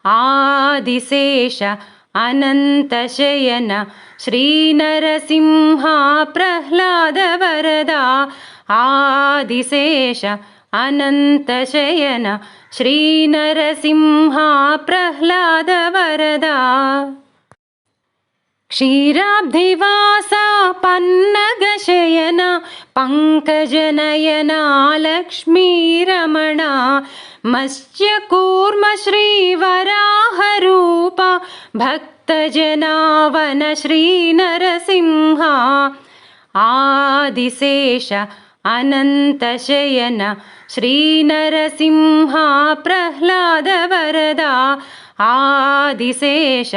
आदिशेष अनन्तशयन श्रीनरसिंहा प्रह्लादवरदा आदिशेष अनन्तशयन श्रीनरसिंहा प्रह्लादवरदा क्षीराब्धिवासा पन्नगशयन पङ्कजनयना लक्ष्मीरमणा मत्स्यकूर्म श्रीवराहरूपा भक्तजनावन श्रीनरसिंहा आदिशेष अनन्तशयन श्रीनरसिंहा प्रह्लादवरदा आदिशेष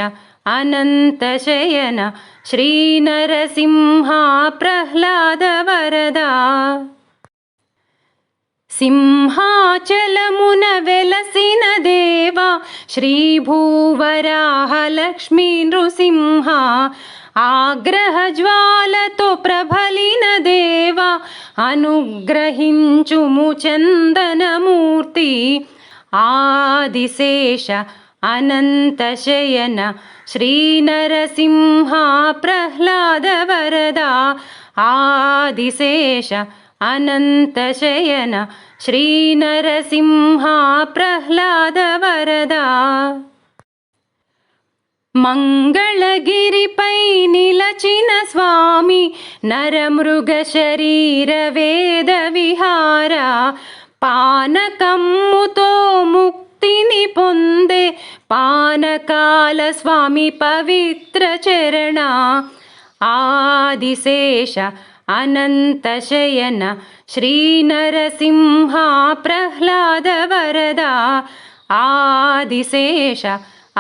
अनन्तशयन श्रीनरसिंहा प्रह्लादवरदा सिंहाचलमुन वेलसिन देवा श्रीभूवराहलक्ष्मी नृसिंहा आग्रहज्वालतो प्रबलिन देवा अनुग्रहिंचुमु चन्दनमूर्ति आदिशेष अनन्तशयन श्रीनरसिंहा प्रह्लादवरदा आदिशेष अनन्तशयन श्रीनरसिंहा प्रह्लादवरदा मंगलगिरिपै निलचिन स्वामी नरमृगशरीर वेदविहारा पानकम्मुतो मुक्तिनि पोंदे पानकाल स्वामी पवित्र चरणा आदिशेष अनन्तशयन श्रीनरसिंहा प्रह्लादवरदा आदिशेष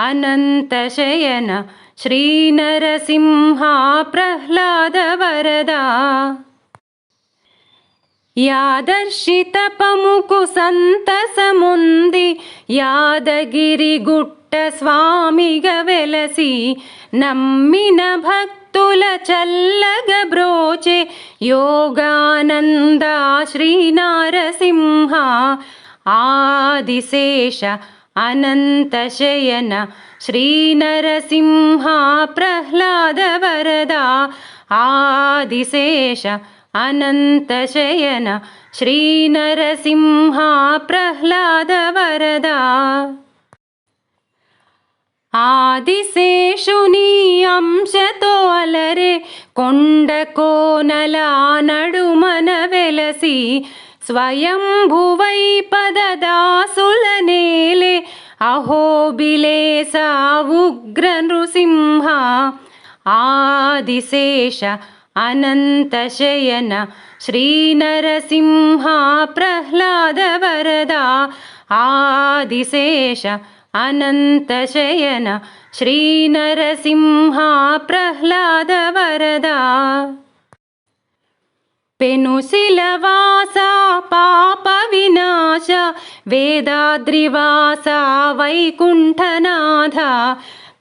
अनन्तशयन श्रीनरसिंहा प्रह्लादवरदा यादर्शितपमुकु संतसमुंदि यादगिरिगुट्ट स्वामिग वेलसी नम्मिन भक्तुल चल्लग ब्रोचे योगानंदा श्रीनरसिंहा आदिशेष अनन्तशयन श्रीनरसिंहा प्रह्लादवरदा आदिशेष अनन्तशयन श्रीनरसिंहा प्रह्लादवरदा आदिशेषुनी अंशतो अलरे कोंडकोनला नडुमन वेलसी स्वयंभुवै पददासुलनेले अहोबिलेसा उग्र नृसिंहा आदिशेष अनन्तशयन श्रीनरसिंहा प्रह्लादवरदा आदिशेष अनन्तशयन श्रीनरसिंहा प्रह्लादवरदा पेनुशिलवासा पापविनाश वेदाद्रिवासा वैकुण्ठनाथा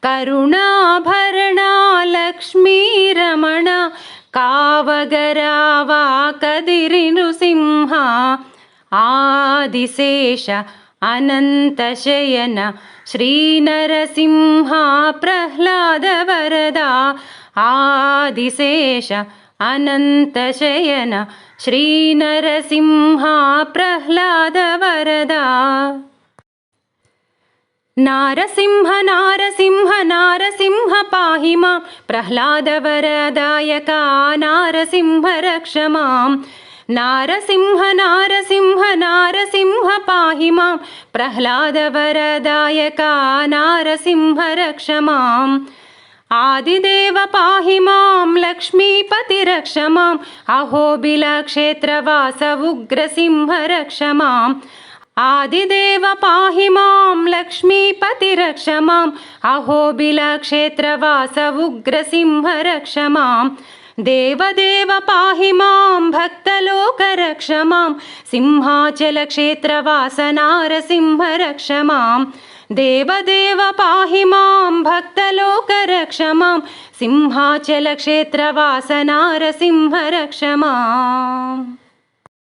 करुणाभरणा लक्ष्मीरमणा कावगरावा कदिरि नृसिंहा आदिशेष अनन्तशयन श्रीनरसिंहा प्रह्लादवरदा आदिशेष अनन्तशयन श्रीनरसिंहा प्रह्लादवरदा नारसिंह नारसिंह नारसिंह पाहि मां प्रह्लादवरदायका नारसिंह रक्ष मां नारसिंह नारसिंह नारसिंह पाहि मां प्रह्लादवरदायका नारसिंह रक्ष माम् आदिदेव पाहि मां लक्ष्मीपति रक्ष माम् अहोबिलक्षेत्रवास उग्रसिंह रक्ष माम् आदिदेव पाहि मां लक्ष्मीपति रक्ष माम् अहोबिलक्षेत्रवास उग्रसिंह रक्ष माम् देवदेव पाहि मां भक्तलोक रक्ष मां सिंहाचलक्षेत्रवास नारसिंह रक्ष माम् देवदेव पाहि मां भक्तलोक रक्ष मां सिंहाचलक्षेत्रवास नारसिंह रक्ष माम्।